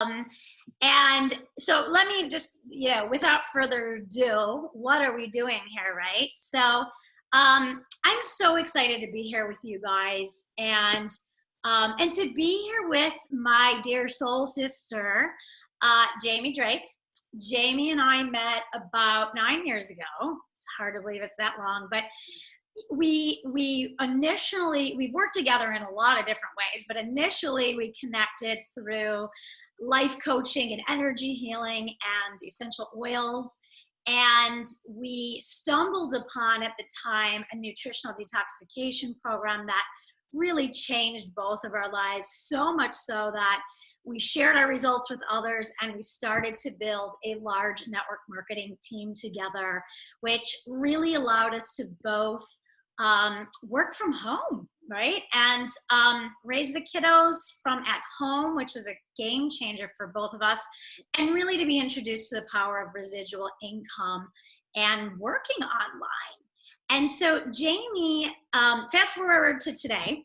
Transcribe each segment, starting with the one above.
Um, and so let me just, without further ado, what are we doing here, right? So I'm so excited to be here with you guys and to be here with my dear soul sister, Jamie Drake. Jamie and I met about 9 years ago. It's hard to believe it's that long, but we initially we've worked together in a lot of different ways, but initially we connected through life coaching and energy healing and essential oils. And we stumbled upon at the time a nutritional detoxification program that really changed both of our lives, so much so that we shared our results with others and we started to build a large network marketing team together, which really allowed us to both work from home, right? And raise the kiddos from at home, which was a game changer for both of us, and really to be introduced to the power of residual income and working online. And so Jamie, fast forward to today,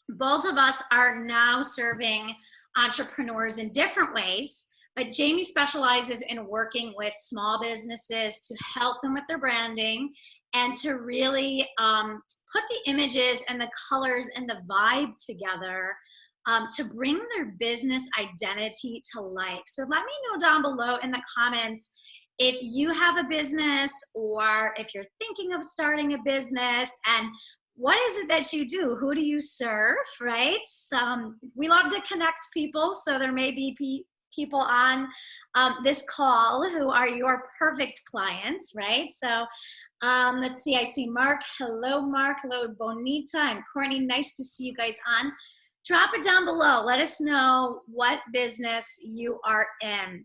both of us are now serving entrepreneurs in different ways, but Jamie specializes in working with small businesses to help them with their branding and to really put the images and the colors and the vibe together to bring their business identity to life. So let me know down below in the comments if you have a business or if you're thinking of starting a business, and what is it that you do? Who do you serve, right? We love to connect people, so there may be people on this call who are your perfect clients, right? So let's see, I see Mark. Hello, Mark. Hello, Bonita and Courtney. Nice to see you guys on. Drop it down below. Let us know what business you are in.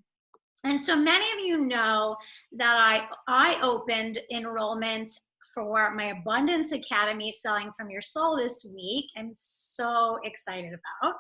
And so many of you know that I opened enrollment for my Abundance Academy, Selling from Your Soul, this week. I'm so excited about.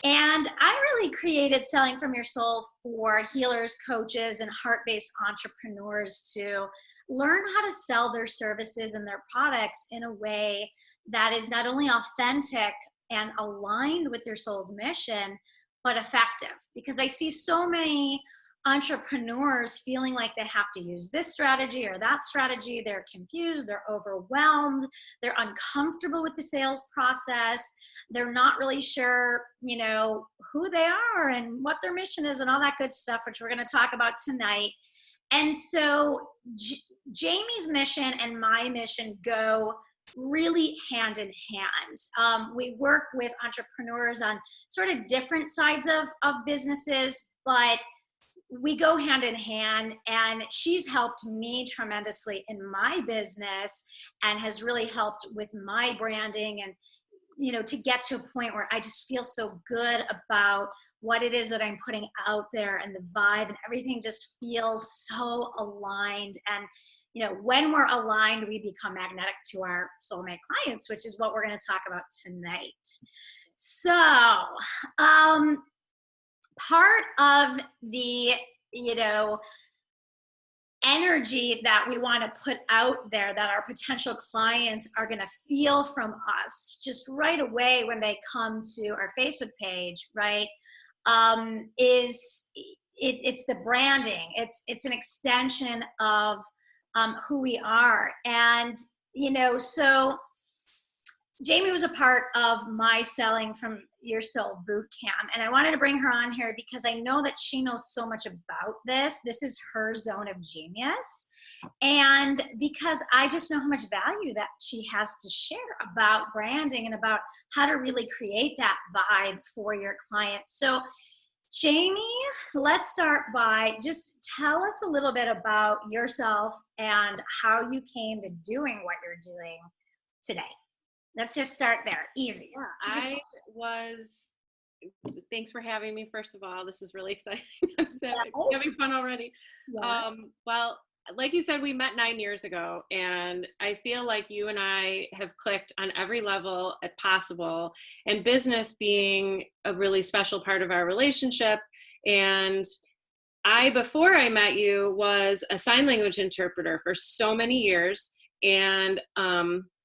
And I really created Selling from Your Soul for healers, coaches, and heart-based entrepreneurs to learn how to sell their services and their products in a way that is not only authentic and aligned with their soul's mission, but effective. Because I see so many entrepreneurs feeling like they have to use this strategy or that strategy. They're confused, they're overwhelmed, they're uncomfortable with the sales process. They're not really sure, who they are and what their mission is and all that good stuff, which we're going to talk about tonight. And so Jamie's mission and my mission go really hand in hand. We work with entrepreneurs on sort of different sides of businesses, but we go hand in hand, and she's helped me tremendously in my business and has really helped with my branding and, to get to a point where I just feel so good about what it is that I'm putting out there, and the vibe and everything just feels so aligned. And, when we're aligned, we become magnetic to our soulmate clients, which is what we're going to talk about tonight. So, part of the, energy that we want to put out there that our potential clients are going to feel from us just right away when they come to our Facebook page, right, is it's the branding. It's an extension of who we are. And, so Jamie was a part of my Selling from Your Soul boot camp, and I wanted to bring her on here because I know that she knows so much about this. This is her zone of genius, and because I just know how much value that she has to share about branding and about how to really create that vibe for your clients. So Jamie, let's start by just tell us a little bit about yourself and how you came to doing what you're doing today. Let's just start there. Easy. Yeah, thanks for having me, first of all. This is really exciting. I'm having fun already. Yeah. Well, like you said, we met 9 years ago, and I feel like you and I have clicked on every level possible, and business being a really special part of our relationship. And before I met you, was a sign language interpreter for so many years, and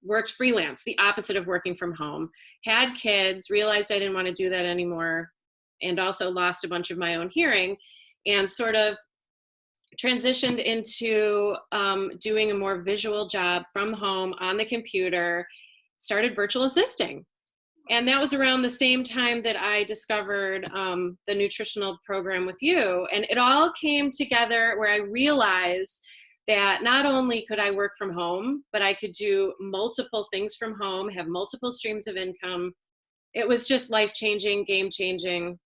worked freelance, the opposite of working from home, had kids, realized I didn't want to do that anymore, and also lost a bunch of my own hearing, and sort of transitioned into doing a more visual job from home on the computer, started virtual assisting. And that was around the same time that I discovered the nutritional program with you. And it all came together where I realized that not only could I work from home, but I could do multiple things from home, have multiple streams of income. It was just life-changing, game-changing.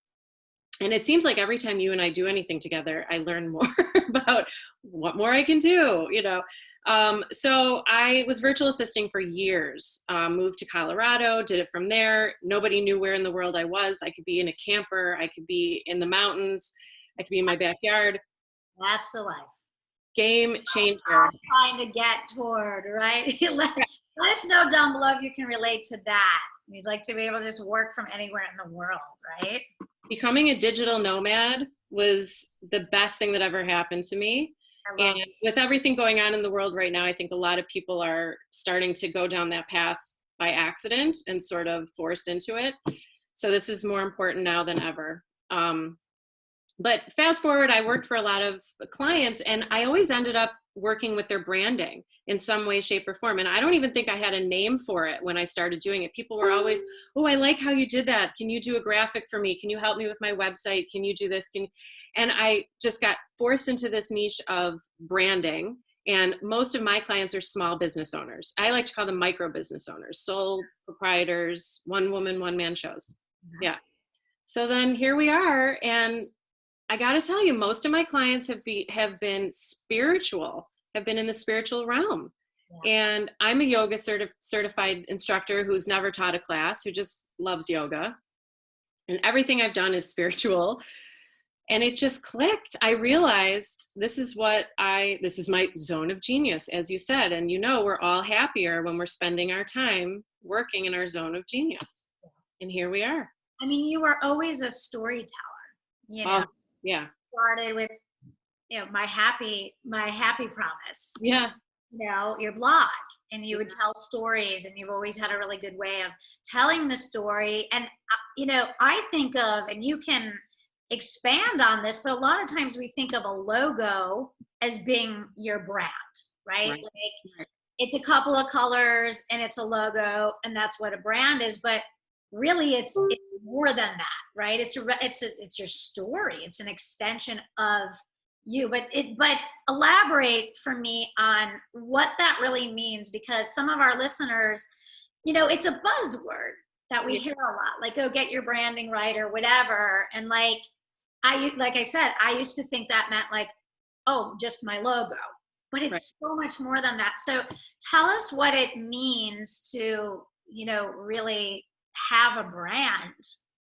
And it seems like every time you and I do anything together, I learn more about what more I can do, you know. So I was virtual assisting for years, moved to Colorado, did it from there. Nobody knew where in the world I was. I could be in a camper. I could be in the mountains. I could be in my backyard. That's the life. Game changer. Trying to get toward, right? let us know down below if you can relate to that. You'd like to be able to just work from anywhere in the world, right? Becoming a digital nomad was the best thing that ever happened to me. And with everything going on in the world right now, I think a lot of people are starting to go down that path by accident and sort of forced into it. So this is more important now than ever. But fast forward, I worked for a lot of clients, and I always ended up working with their branding in some way, shape, or form. And I don't even think I had a name for it when I started doing it. People were always, oh, I like how you did that. Can you do a graphic for me? Can you help me with my website? Can you do this? And I just got forced into this niche of branding. And most of my clients are small business owners. I like to call them micro business owners, sole proprietors, one woman, one man shows. Yeah. So then here we are. And I got to tell you, most of my clients have been spiritual, have been in the spiritual realm. Yeah. And I'm a yoga certified instructor who's never taught a class, who just loves yoga. And everything I've done is spiritual. And it just clicked. I realized this is my zone of genius, as you said. And you know, we're all happier when we're spending our time working in our zone of genius. And here we are. I mean, you were always a storyteller, you know. Yeah. Started with, you know, my happy promise. Yeah. You know, your blog, and you would tell stories, and you've always had a really good way of telling the story. And, you know, I think of, and you can expand on this, but a lot of times we think of a logo as being your brand, right? Like it's a couple of colors and it's a logo, and that's what a brand is. But really it's more than that, right? It's your story. It's an extension of you, but elaborate for me on what that really means, because some of our listeners, you know, it's a buzzword that we hear a lot, like, oh, get your branding right or whatever. And like I said, I used to think that meant like, oh, just my logo, but it's so much more than that. So tell us what it means to, you know, really have a brand.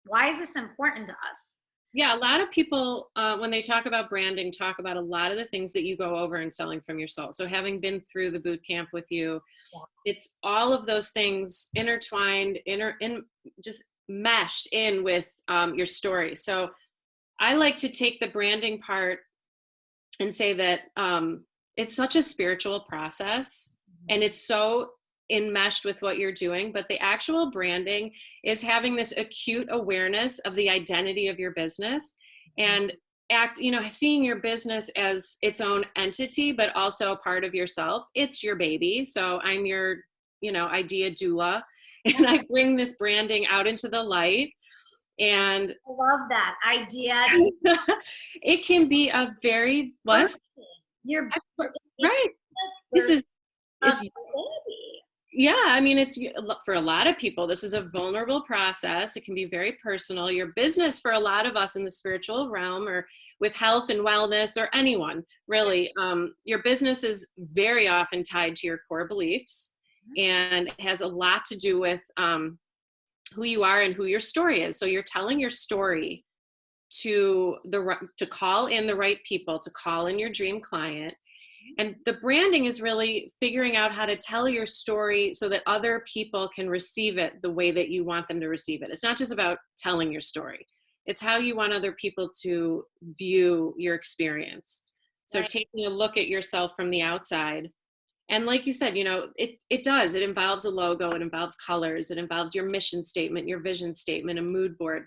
Why is this important to us? Yeah, a lot of people, when they talk about branding, talk about a lot of the things that you go over in Selling from Your Soul. So having been through the boot camp with you, it's all of those things intertwined, just meshed in with your story. So I like to take the branding part and say that it's such a spiritual process, and it's so enmeshed with what you're doing, but the actual branding is having this acute awareness of the identity of your business and seeing your business as its own entity, but also a part of yourself. It's your baby. So I'm your, idea doula, and I bring this branding out into the light. And I love that idea. It can be a very, what? You're right. It's yeah, I mean, it's for a lot of people, this is a vulnerable process. It can be very personal. Your business, for a lot of us in the spiritual realm or with health and wellness, or anyone really, your business is very often tied to your core beliefs, and has a lot to do with who you are and who your story is. So you're telling your story to call in the right people, to call in your dream client. And the branding is really figuring out how to tell your story so that other people can receive it the way that you want them to receive it. It's not just about telling your story. It's how you want other people to view your experience. So taking a look at yourself from the outside. And like you said, it involves a logo, it involves colors, it involves your mission statement, your vision statement, a mood board.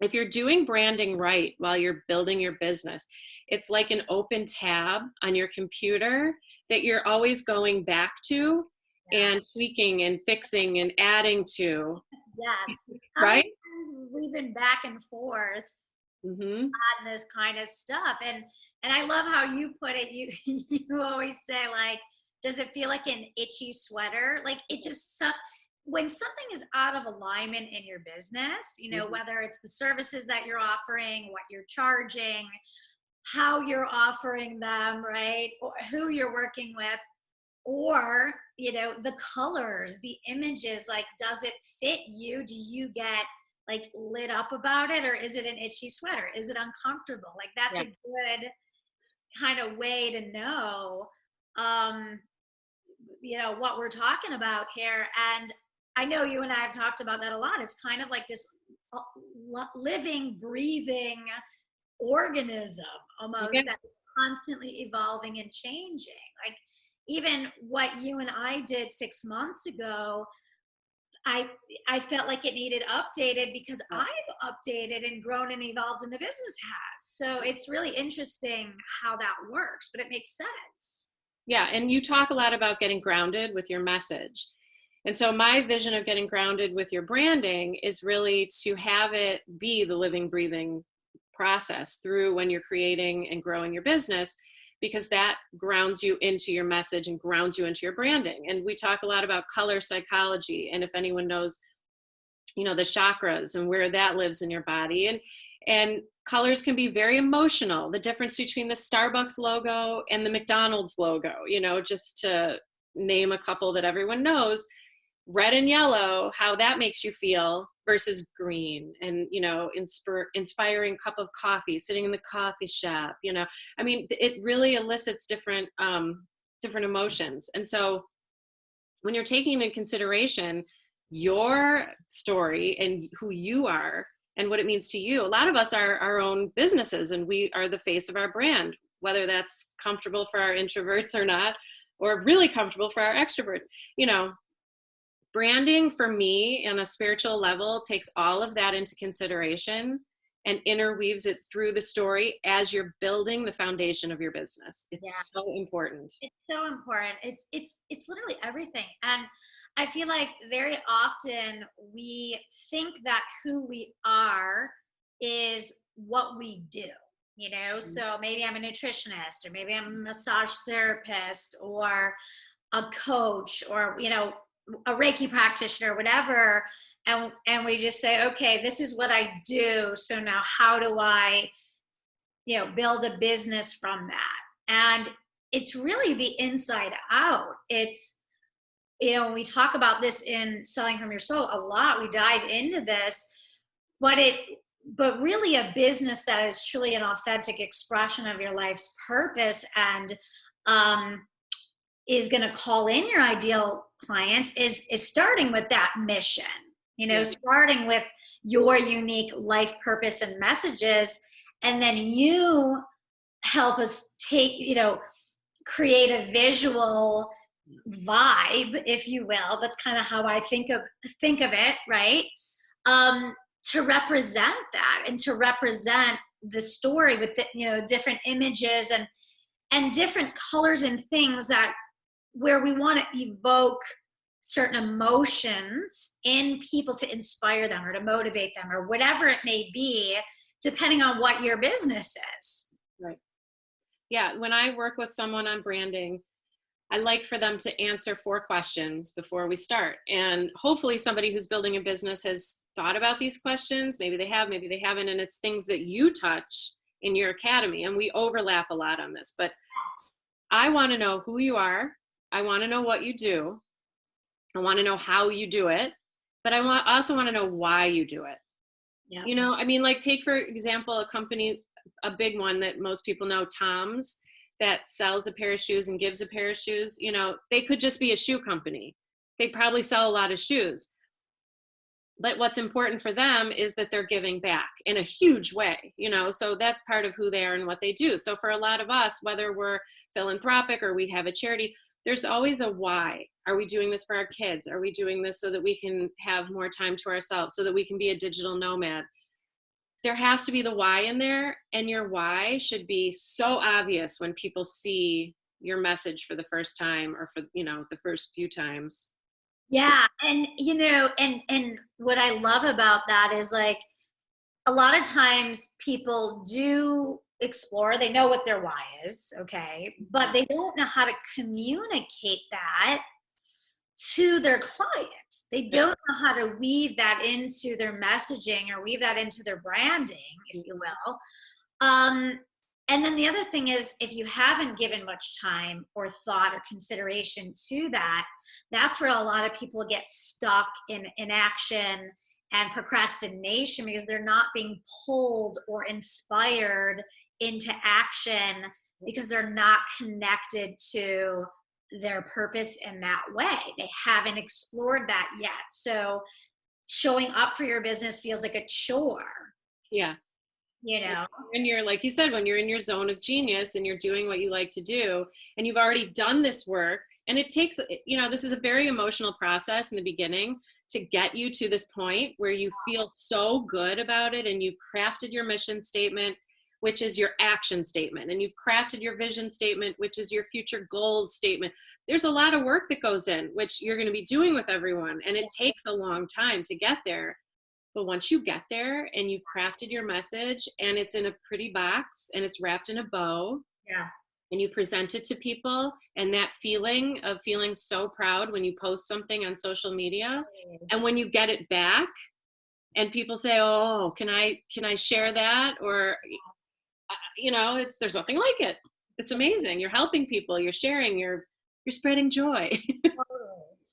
if you're doing branding right while you're building your business, it's like an open tab on your computer that you're always going back to and tweaking and fixing and adding to. Yes. How Right? many times have we been back and forth Mm-hmm. on this kind of stuff? And I love how you put it. You you always say, like, does it feel like an itchy sweater? Like, it just when something is out of alignment in your business, you know, whether it's the services that you're offering, what you're charging, how you're offering them, right? Or who you're working with, or, you know, the colors, the images, like, does it fit you? Do you get like lit up about it, or is it an itchy sweater? Is it uncomfortable? Like, that's Yeah. a good kind of way to know, um, you know, what we're talking about here. And I know you and I have talked about that a lot. It's kind of like this living, breathing organism Yeah. almost, that is constantly evolving and changing. Like, even what you and I did 6 months ago, I I felt like it needed updated because I've updated and grown and evolved, and the business has. So it's really interesting how that works, but it makes sense. Yeah. And you talk a lot about getting grounded with your message. And so my vision of getting grounded with your branding is really to have it be the living, breathing process through when you're creating and growing your business, because that grounds you into your message and grounds you into your branding. And we talk a lot about color psychology. And if anyone knows, you know, the chakras and where that lives in your body, and colors can be very emotional. The difference between the Starbucks logo and the McDonald's logo, you know, just to name a couple that everyone knows, red and yellow, how that makes you feel versus green, and, you know, inspiring cup of coffee, sitting in the coffee shop, you know, I mean, it really elicits different different emotions. And so when you're taking into consideration your story and who you are and what it means to you, a lot of us are our own businesses, and we are the face of our brand, whether that's comfortable for our introverts or not, or really comfortable for our extroverts. You know, branding for me on a spiritual level takes all of that into consideration and interweaves it through the story as you're building the foundation of your business. It's so important. It's so important. It's literally everything. And I feel like very often we think that who we are is what we do, you know? So maybe I'm a nutritionist, or maybe I'm a massage therapist, or a coach, or, you know, a Reiki practitioner, whatever. And we just say, okay, this is what I do. So now how do I, you know, build a business from that? And it's really the inside out. It's, you know, when we talk about this in Selling from Your Soul a lot, we dive into this, but really a business that is truly an authentic expression of your life's purpose, and is going to call in your ideal clients, is starting with that mission, you know, starting with your unique life purpose and messages. And then you help us you know, create a visual vibe, if you will. That's kind of how I think of it, right? To represent that, and to represent the story with the, you know, different images and different colors and things, that where we want to evoke certain emotions in people to inspire them or to motivate them, or whatever it may be, depending on what your business is. Right. Yeah. When I work with someone on branding, I like for them to answer 4 questions before we start. And hopefully somebody who's building a business has thought about these questions. Maybe they have, maybe they haven't. And it's things that you touch in your academy. And we overlap a lot on this, but I want to know who you are. I want to know what you do. I want to know how you do it, but I also want to know why you do it. Yeah. You know, I mean, like, take for example, a company, a big one that most people know, Tom's, that sells a pair of shoes and gives a pair of shoes. You know, they could just be a shoe company. They probably sell a lot of shoes. But what's important for them is that they're giving back in a huge way, you know, so that's part of who they are and what they do. So for a lot of us, whether we're philanthropic or we have a charity, there's always a why. Are we doing this for our kids? Are we doing this so that we can have more time to ourselves, so that we can be a digital nomad? there has to be the why in there, and your why should be so obvious when people see your message for the first time, or for, the first few times. Yeah, and and what I love about that is like a lot of times people do explore, they know what their why is, okay, but they don't know how to communicate that to their clients. They Yeah. don't know how to weave that into their messaging or weave that into their branding, if you will. Um, and then the other thing is, if you haven't given much time or thought or consideration to that, that's where a lot of people get stuck in inaction and procrastination, because they're not being pulled or inspired into action, because they're not connected to their purpose in that way. They haven't explored that yet. So showing up for your business feels like a chore, Yeah. you know? And you're, like you said, when you're in your zone of genius and you're doing what you like to do, and you've already done this work, and it takes, this is a very emotional process in the beginning to get you to this point where you feel so good about it, and you've crafted your mission statement, which is your action statement, and you've crafted your vision statement, which is your future goals statement. There's a lot of work that goes in, which you're going to be doing with everyone, and it takes a long time to get there. But once you get there and you've crafted your message, and it's in a pretty box and it's wrapped in a bow, Yeah. and you present it to people, and that feeling of feeling so proud when you post something on social media, and when you get it back and people say, oh, can I share that? Or, there's nothing like it. It's amazing. You're helping people, you're sharing, you're spreading joy.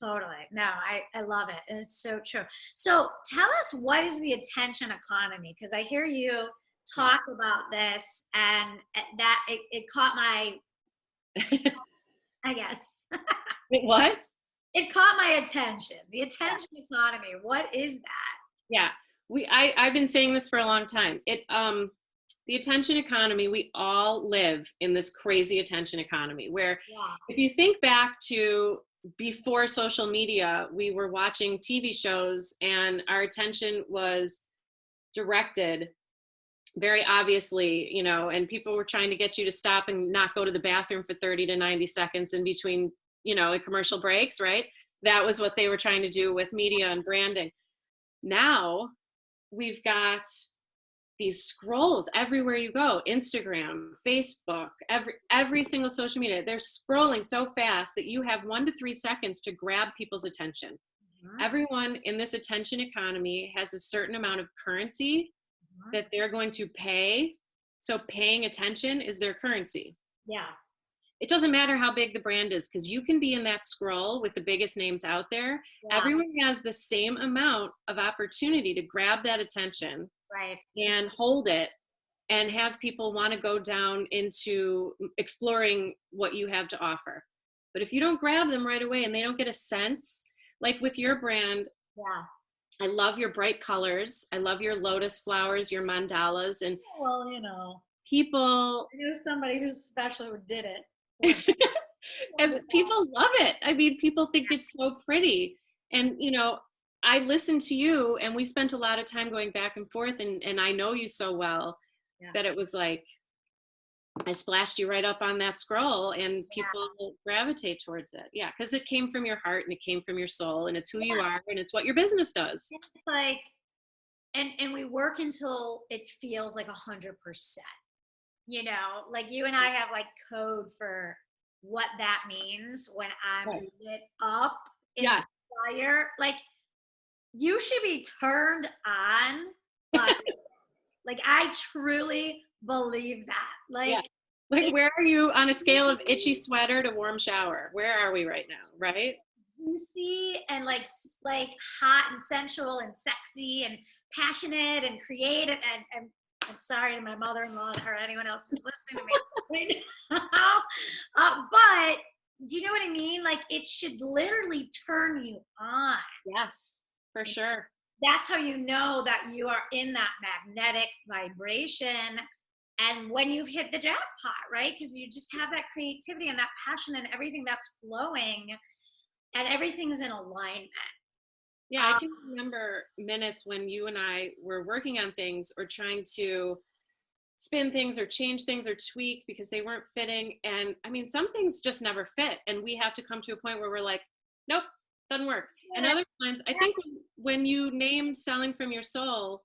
Totally. No, I love it. It's so true. So tell us, what is the attention economy? Because I hear you talk about this, and that it caught my, I guess. Wait, what? It caught my attention. The attention economy. What is that? Yeah. I've been saying this for a long time. The attention economy, we all live in this crazy attention economy where, if you think back to before social media, we were watching TV shows and our attention was directed very obviously, and people were trying to get you to stop and not go to the bathroom for 30 to 90 seconds in between, commercial breaks, right? That was what they were trying to do with media and branding. Now we've got these scrolls everywhere you go. Instagram, Facebook, every single social media, they're scrolling so fast that you have 1 to 3 seconds to grab people's attention. Everyone in this attention economy has a certain amount of currency that they're going to pay. So paying attention is their currency. Yeah. It doesn't matter how big the brand is, because you can be in that scroll with the biggest names out there. Yeah. Everyone has the same amount of opportunity to grab that attention, right, and hold it, and have people want to go down into exploring what you have to offer. But if you don't grab them right away and they don't get a sense, like with your brand, I love your bright colors. I love your lotus flowers, your mandalas, and people. I know somebody who's special who did it. And people love it. I mean, people think it's so pretty. And, I listened to you, and we spent a lot of time going back and forth, and I know you so well that it was like, I splashed you right up on that scroll, and people gravitate towards it. Yeah, because it came from your heart, and it came from your soul, and it's who you are, and it's what your business does. It's like, and we work until it feels like 100%. Like you and I have like code for what that means when I'm lit up in fire. Like, you should be turned on by like, I truly believe that. Like, where are you on a scale of itchy sweater to warm shower? Where are we right now, right? Juicy and like hot and sensual and sexy and passionate and creative, and I'm sorry to my mother-in-law or anyone else who's listening to me right now. But do you know what I mean? Like, it should literally turn you on. Yes, for sure. That's how you know that you are in that magnetic vibration, and when you've hit the jackpot, right? Because you just have that creativity and that passion and everything that's flowing, and everything's in alignment. Yeah, I can remember minutes when you and I were working on things or trying to spin things or change things or tweak because they weren't fitting. And I mean, some things just never fit. And we have to come to a point where we're like, nope, doesn't work. And other times, I think when you named Selling from Your Soul,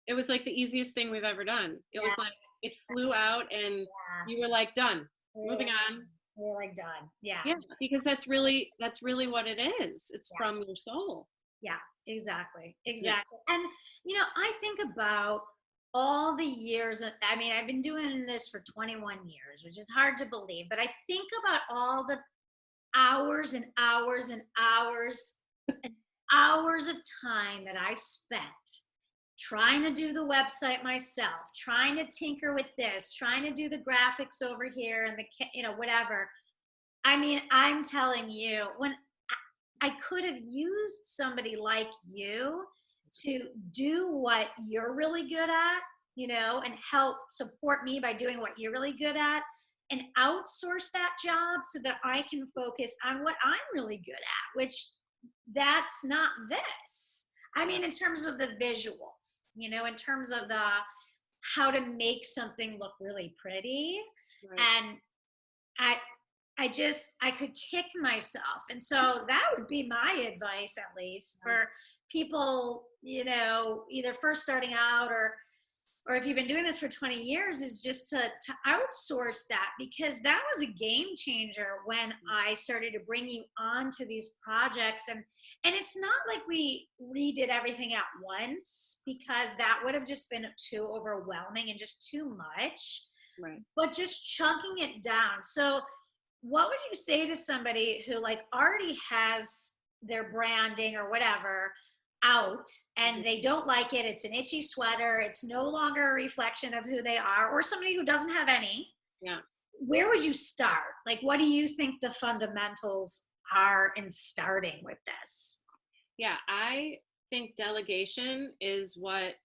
it was like the easiest thing we've ever done. It was like, it flew out and you were like, done, moving on. We're like done. Yeah. Yeah, because that's really what it is. It's from your soul. Yeah, exactly. Exactly. Yeah. And, I think about all the years. I mean, I've been doing this for 21 years, which is hard to believe, but I think about all the hours and hours and hours and hours of time that I spent trying to do the website myself, trying to tinker with this, trying to do the graphics over here and whatever. I mean, I'm telling you, when I could have used somebody like you to do what you're really good at, and help support me by doing what you're really good at and outsource that job so that I can focus on what I'm really good at, which that's not this. I mean, in terms of the visuals, in terms of the how to make something look really pretty. Right. And I could kick myself. And so that would be my advice, at least for people, either first starting out or if you've been doing this for 20 years, is just to outsource that, because that was a game changer when I started to bring you onto these projects. And it's not like we redid everything at once, because that would have just been too overwhelming and just too much. Right. But just chunking it down. So what would you say to somebody who already has their branding or whatever out and they don't like it? It's an itchy sweater. It's no longer a reflection of who they are, or somebody who doesn't have any. Yeah. Where would you start? What do you think the fundamentals are in starting with this? Yeah, I think delegation is what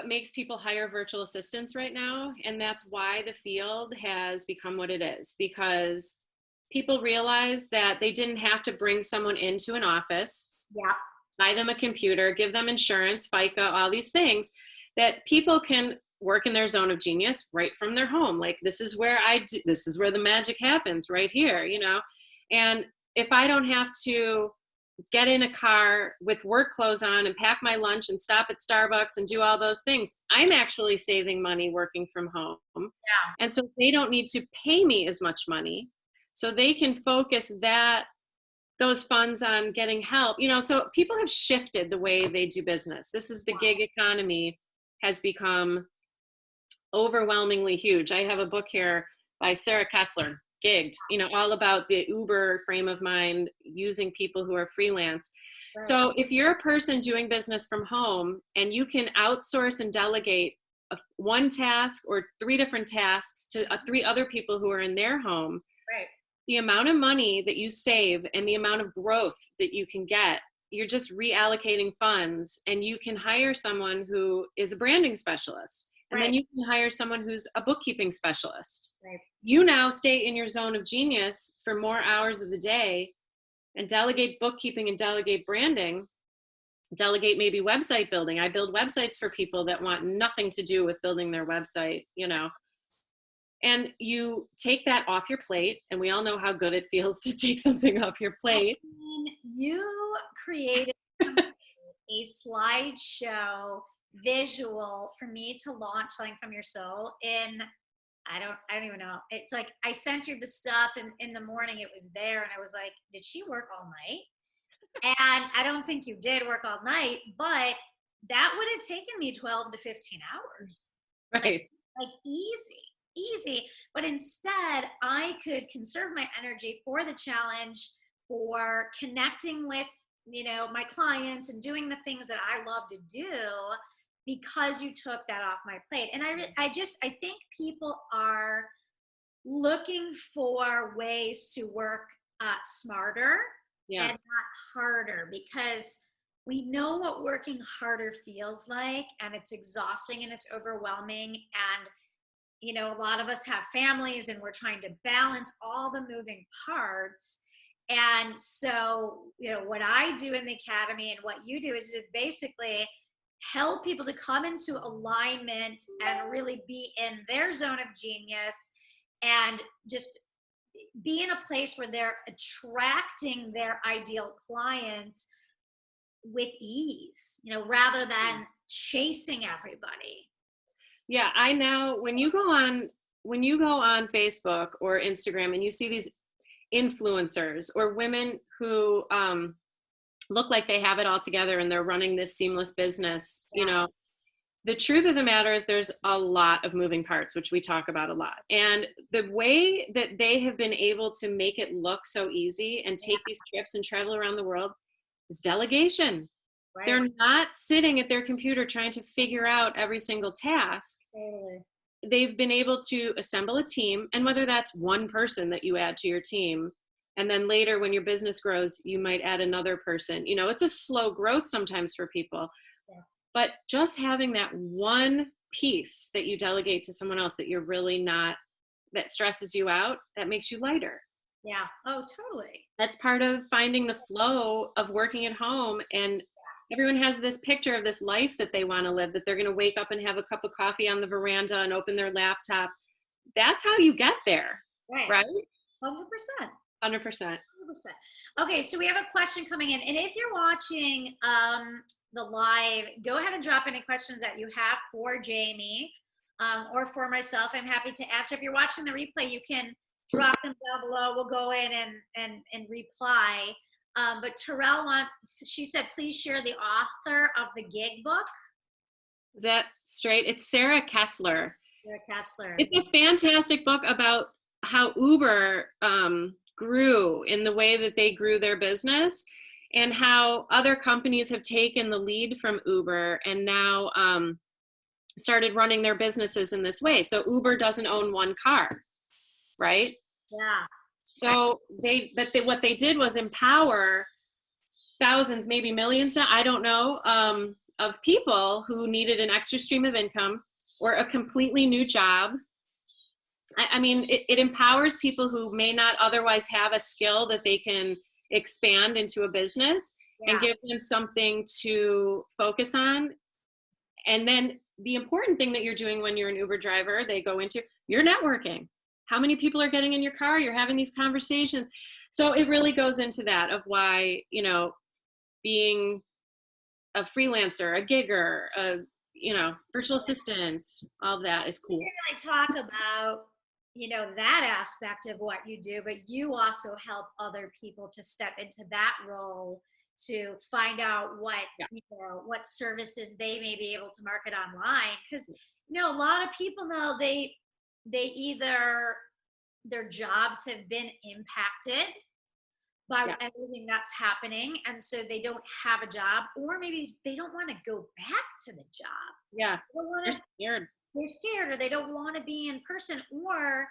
makes people hire virtual assistants right now. And that's why the field has become what it is, because people realize that they didn't have to bring someone into an office, buy them a computer, give them insurance, FICA, all these things, that people can work in their zone of genius right from their home. This is where this is where the magic happens, right here, And if I don't have to get in a car with work clothes on and pack my lunch and stop at Starbucks and do all those things, I'm actually saving money working from home. Yeah. And so they don't need to pay me as much money, so they can focus those funds on getting help. So people have shifted the way they do business. This is the gig economy has become overwhelmingly huge. I have a book here by Sarah Kessler, Gigged, all about the Uber frame of mind, using people who are freelance. Right. So if you're a person doing business from home and you can outsource and delegate one task or 3 different tasks to 3 other people who are in their home, right, the amount of money that you save and the amount of growth that you can get, you're just reallocating funds, and you can hire someone who is a branding specialist. And then you can hire someone who's a bookkeeping specialist. Right. You now stay in your zone of genius for more hours of the day and delegate bookkeeping and delegate branding, delegate maybe website building. I build websites for people that want nothing to do with building their website, And you take that off your plate, and we all know how good it feels to take something off your plate. I mean, you created a slideshow visual for me to launch Selling from Your Soul in, I don't even know. It's I sent you the stuff, and in the morning it was there, and I was like, did she work all night? And I don't think you did work all night, but that would have taken me 12 to 15 hours. Right. Easy. But instead, I could conserve my energy for the challenge, for connecting with, my clients and doing the things that I love to do, because you took that off my plate. And I think people are looking for ways to work smarter and not harder, because we know what working harder feels like, and it's exhausting and it's overwhelming. And a lot of us have families, and we're trying to balance all the moving parts. And so, what I do in the academy and what you do is to basically help people to come into alignment and really be in their zone of genius and just be in a place where they're attracting their ideal clients with ease, rather than chasing everybody. Yeah, I now when you go on Facebook or Instagram and you see these influencers or women who look like they have it all together and they're running this seamless business, the truth of the matter is there's a lot of moving parts, which we talk about a lot. And the way that they have been able to make it look so easy and take these trips and travel around the world is delegation. Right. They're not sitting at their computer trying to figure out every single task. Totally. They've been able to assemble a team, and whether that's one person that you add to your team, and then later when your business grows, you might add another person. It's a slow growth sometimes for people. Yeah. But just having that one piece that you delegate to someone else that you're really not, that stresses you out, that makes you lighter. Yeah. Oh, totally. That's part of finding the flow of working at home. And everyone has this picture of this life that they want to live, that they're going to wake up and have a cup of coffee on the veranda and open their laptop. That's how you get there. Right? 100%. 100%. Okay, so we have a question coming in. And if you're watching the live, go ahead and drop any questions that you have for Jamie or for myself. I'm happy to answer. If you're watching the replay, you can drop them down below. We'll go in and reply. But Terrell she said, please share the author of the gig book. Is that straight? It's Sarah Kessler. Sarah Kessler. It's a fantastic book about how Uber grew in the way that they grew their business, and how other companies have taken the lead from Uber and now started running their businesses in this way. So Uber doesn't own one car, right? Yeah. So what they did was empower thousands, maybe millions now, I don't know, of people who needed an extra stream of income or a completely new job. I mean, it empowers people who may not otherwise have a skill that they can expand into a business and give them something to focus on. And then the important thing that you're doing when you're an Uber driver, they go into, you're networking. How many people are getting in your car? You're having these conversations. So it really goes into that of why, being a freelancer, a gigger, a, virtual assistant, all of that is cool. We really talk about, that aspect of what you do, but you also help other people to step into that role to find out what services they may be able to market online. Because, a lot of people know they either their jobs have been impacted by everything that's happening, and so they don't have a job, or maybe they don't want to go back to the job. Yeah, they're scared. They're scared, or they don't want to be in person, or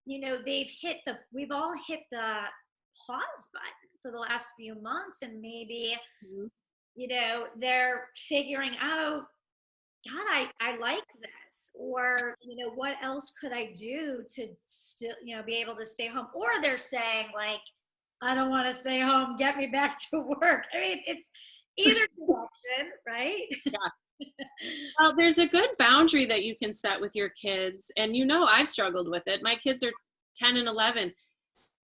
we've all hit the pause button for the last few months, and maybe they're figuring out, God, I like this, or what else could I do to still be able to stay home, or they're saying like, I don't want to stay home, get me back to work. I mean, it's either direction, right? Yeah. Well, there's a good boundary that you can set with your kids, and I've struggled with it. My kids are 10 and 11.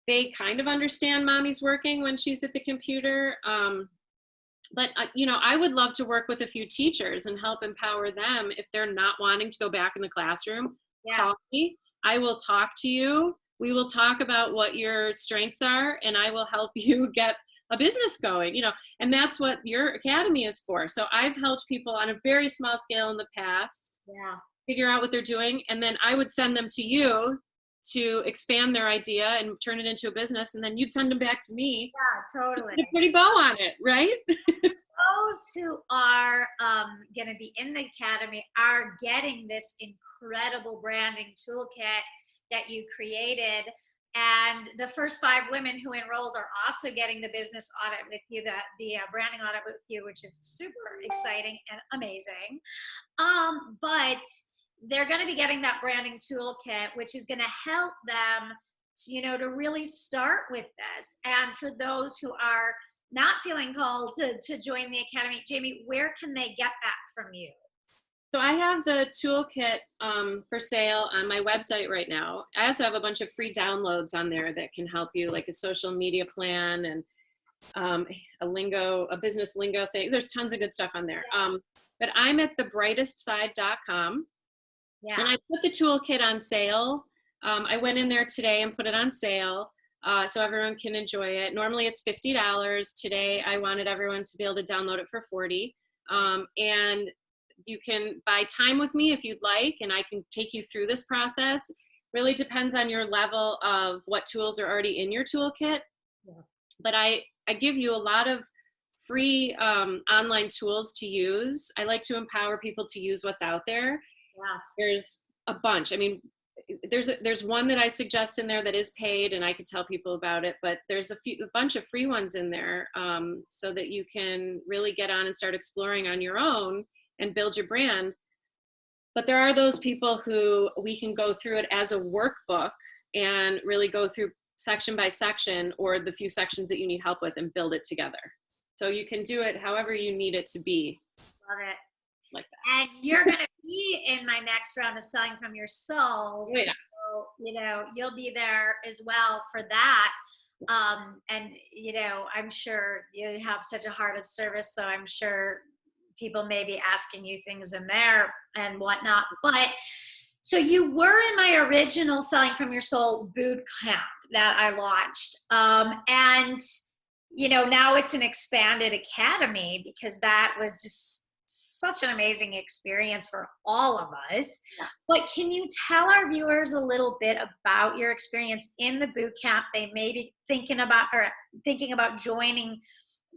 They kind of understand mommy's working when she's at the computer. But, I would love to work with a few teachers and help empower them if they're not wanting to go back in the classroom. Yeah. Call me. I will talk to you. We will talk about what your strengths are, and I will help you get a business going, and that's what your academy is for. So I've helped people on a very small scale in the past figure out what they're doing, and then I would send them to you to expand their idea and turn it into a business, and then you'd send them back to me. Yeah, totally. Put a pretty bow on it, right? Those who are going to be in the academy are getting this incredible branding toolkit that you created. And the first 5 women who enrolled are also getting the business audit with you, the branding audit with you, which is super exciting and amazing. But they're going to be getting that branding toolkit, which is going to help them to really start with this. And for those who are not feeling called to join the Academy, Jamie, where can they get that from you? So I have the toolkit for sale on my website right now. I also have a bunch of free downloads on there that can help you, like a social media plan and a business lingo thing. There's tons of good stuff on there. But I'm at thebrightestside.com. Yeah. And I put the toolkit on sale. I went in there today and put it on sale so everyone can enjoy it. Normally it's $50. Today I wanted everyone to be able to download it for $40. And you can buy time with me if you'd like, and I can take you through this process. Really depends on your level of what tools are already in your toolkit. Yeah. But I give you a lot of free online tools to use. I like to empower people to use what's out there. Yeah. There's a bunch. I mean, there's one that I suggest in there that is paid, and I could tell people about it, but there's a bunch of free ones in there so that you can really get on and start exploring on your own and build your brand. But there are those people who we can go through it as a workbook and really go through section by section, or the few sections that you need help with, and build it together. So you can do it however you need it to be. Love it. Like that. And you're going to be in my next round of Selling from Your Soul. Oh, yeah. So, you'll be there as well for that. And, I'm sure you have such a heart of service, so I'm sure people may be asking you things in there and whatnot. But so you were in my original Selling from Your Soul boot camp that I launched. And, now it's an expanded academy, because that was just such an amazing experience for all of us. Yeah. But can you tell our viewers a little bit about your experience in the boot camp? They may be thinking about joining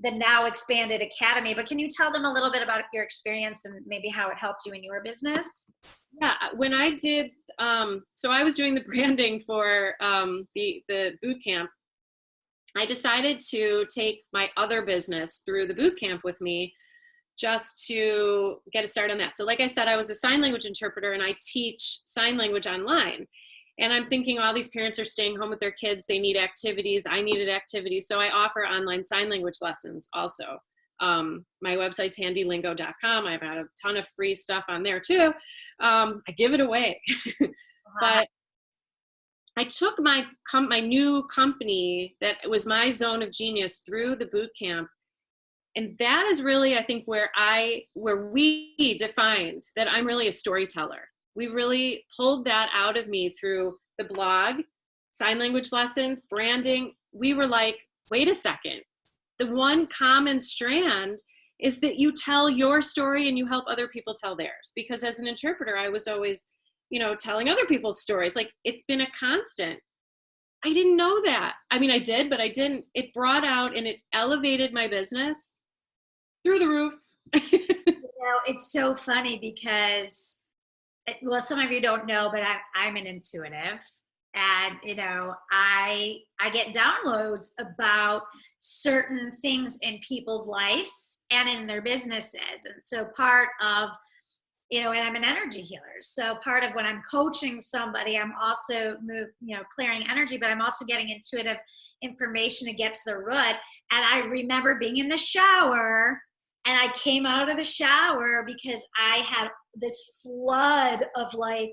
the now expanded academy, but can you tell them a little bit about your experience and maybe how it helped you in your business? Yeah, when I did, so I was doing the branding for the boot camp. I decided to take my other business through the boot camp with me, just to get a start on that. So like I said, I was a sign language interpreter, and I teach sign language online. And I'm thinking all these parents are staying home with their kids. They need activities. I needed activities. So I offer online sign language lessons also. My website's handylingo.com. I've got a ton of free stuff on there too. I give it away. But I took my new company that was my zone of genius through the boot camp. And that is really, I think, where we defined that I'm really a storyteller. We really pulled that out of me through the blog, sign language lessons, branding. We were like, wait a second. The one common strand is that you tell your story and you help other people tell theirs. Because as an interpreter, I was always, telling other people's stories. Like, it's been a constant. I didn't know that. I mean, I did, but I didn't. It brought out and it elevated my business through the roof. It's so funny because, well, some of you don't know, but I'm an intuitive, and I get downloads about certain things in people's lives and in their businesses. And so part of, and I'm an energy healer, so part of when I'm coaching somebody, I'm also clearing energy, but I'm also getting intuitive information to get to the root. And I remember being in the shower, and I came out of the shower because I had this flood of like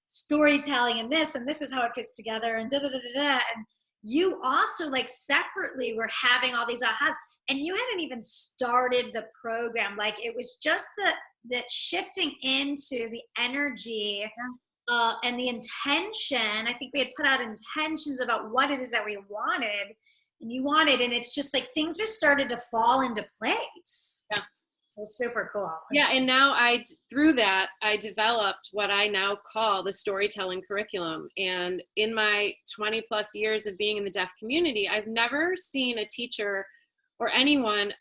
storytelling and this is how it fits together and da da da da da. And you also, like, separately were having all these ahas, and you hadn't even started the program. Like, it was just the shifting into the energy and the intention. I think we had put out intentions about what it is that we wanted. And you wanted, and it's just like things just started to fall into place. Yeah. It was super cool. Yeah, and now through that, I developed what I now call the storytelling curriculum. And in my 20 plus years of being in the deaf community, I've never seen a teacher or anyone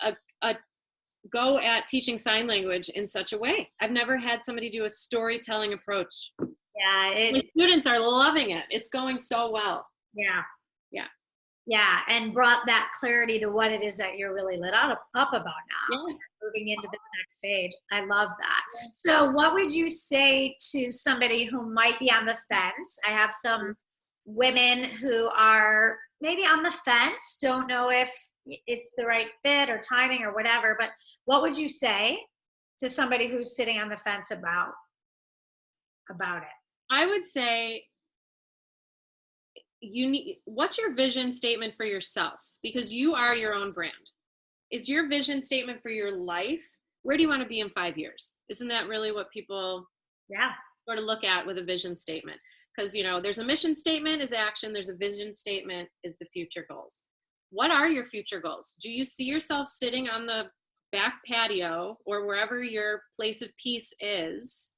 go at teaching sign language in such a way. I've never had somebody do a storytelling approach. Yeah. My students are loving it. It's going so well. Yeah. Yeah. Yeah, and brought that clarity to what it is that you're really lit up about now. Yeah. Moving into this next page. I love that. So what would you say to somebody who might be on the fence? I have some women who are maybe on the fence, don't know if it's the right fit or timing or whatever, but what would you say to somebody who's sitting on the fence about it? I would say what's your vision statement for yourself? Because you are your own brand. Is your vision statement for your life, where do you want to be in 5 years? Isn't that really what people sort of look at with a vision statement? Because, there's a mission statement is action. There's a vision statement is the future goals. What are your future goals? Do you see yourself sitting on the back patio or wherever your place of peace is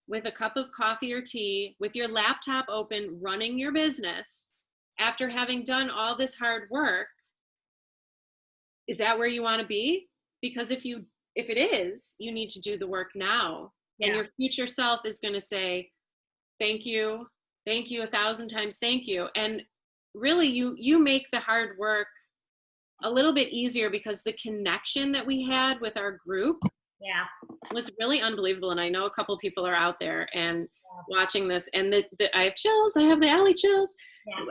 with a cup of coffee or tea, with your laptop open, running your business after having done all this hard work? Is that where you want to be? Because if it is, you need to do the work now. And your future self is going to say, thank you 1,000 times, thank you. And really you make the hard work a little bit easier, because the connection that we had with our group was really unbelievable. And I know a couple people are out there and watching this, and I have chills. I have the Ali chills.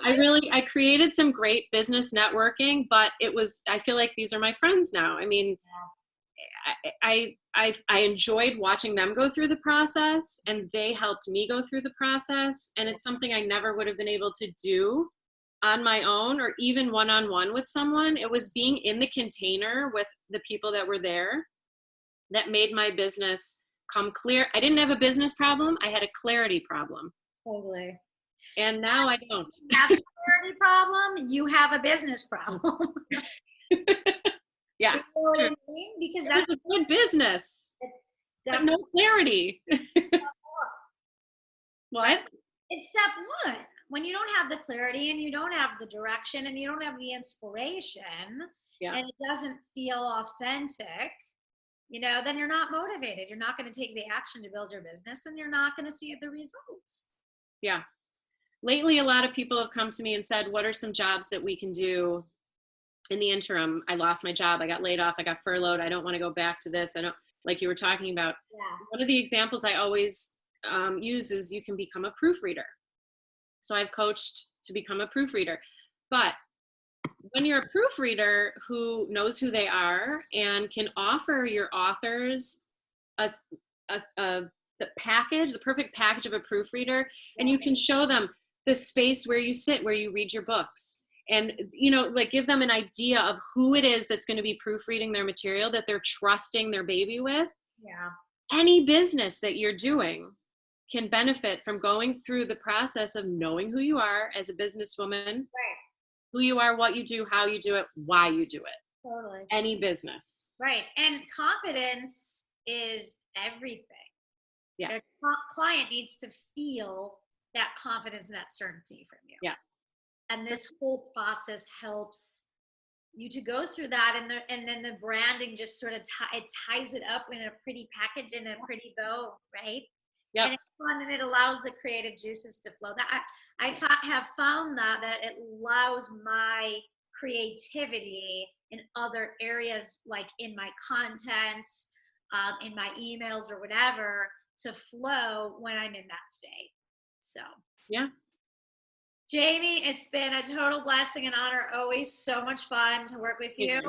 I created some great business networking, but I feel like these are my friends now. I mean, I enjoyed watching them go through the process, and they helped me go through the process. And it's something I never would have been able to do on my own, or even one-on-one with someone. It was being in the container with the people that were there that made my business come clear. I didn't have a business problem. I had a clarity problem. Totally. And now I don't. You have a clarity problem. You have a business problem. Yeah. You know what I mean? Because that's a good business. But no clarity. What? It's step one. When you don't have the clarity and you don't have the direction and you don't have the inspiration and it doesn't feel authentic, then you're not motivated. You're not going to take the action to build your business, and you're not going to see the results. Yeah. Lately, a lot of people have come to me and said, what are some jobs that we can do in the interim? I lost my job. I got laid off. I got furloughed. I don't want to go back to this. I don't, like you were talking about. One of the examples I always use is you can become a proofreader. So I've coached to become a proofreader. But when you're a proofreader who knows who they are and can offer your authors the perfect package of a proofreader, and you can show them the space where you sit, where you read your books, and give them an idea of who it is that's going to be proofreading their material that they're trusting their baby with. Any business that you're doing can benefit from going through the process of knowing who you are as a businesswoman, who you are, what you do, how you do it, why you do it. Totally. Any business. Right. And confidence is everything. Yeah. Your client needs to feel that confidence and that certainty from you. Yeah. And this whole process helps you to go through that, and then the branding just sort of it ties it up in a pretty package and a pretty bow, right? Yeah. And it's fun, and it allows the creative juices to flow. That I have found that it allows my creativity in other areas, like in my content, in my emails or whatever, to flow when I'm in that state. So yeah. Jamie, it's been a total blessing and honor. Always so much fun to work with you.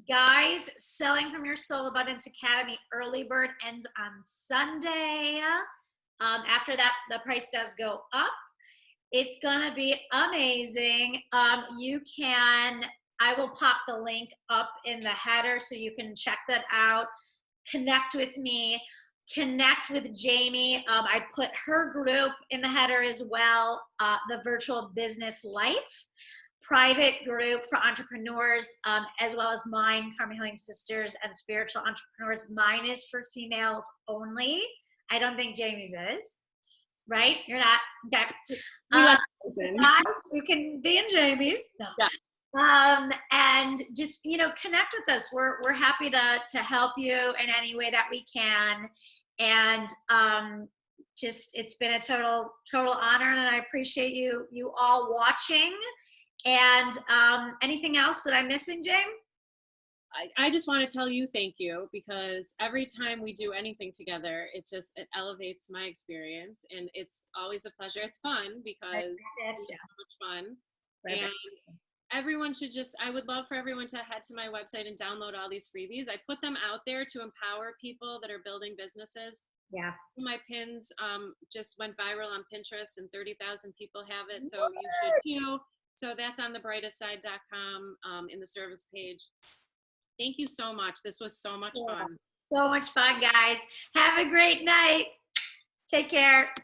Guys, Selling from Your Soul Abundance Academy early bird ends on Sunday. After that, the price does go up. It's gonna be amazing. I will pop the link up in the header so you can check that out. Connect with me. Connect with Jamie. I put her group in the header as well, the Virtual Business Life private group for entrepreneurs, as well as mine, Karma Healing Sisters and Spiritual Entrepreneurs. Mine is for females only. I don't think Jamie's is, right? You're not. Okay. Guys, you can be in Jamie's. No. Yeah. And just, connect with us. We're happy to help you in any way that we can. And it's been a total honor, and I appreciate you all watching. And anything else that I'm missing, James? I just want to tell you thank you, because every time we do anything together, it elevates my experience, and it's always a pleasure. It's fun because it's so much fun. And everyone should I would love for everyone to head to my website and download all these freebies. I put them out there to empower people that are building businesses. Yeah. My pins just went viral on Pinterest, and 30,000 people have it. So you should too. So that's on thebrightestside.com in the service page. Thank you so much. This was so much fun. So much fun, guys. Have a great night. Take care.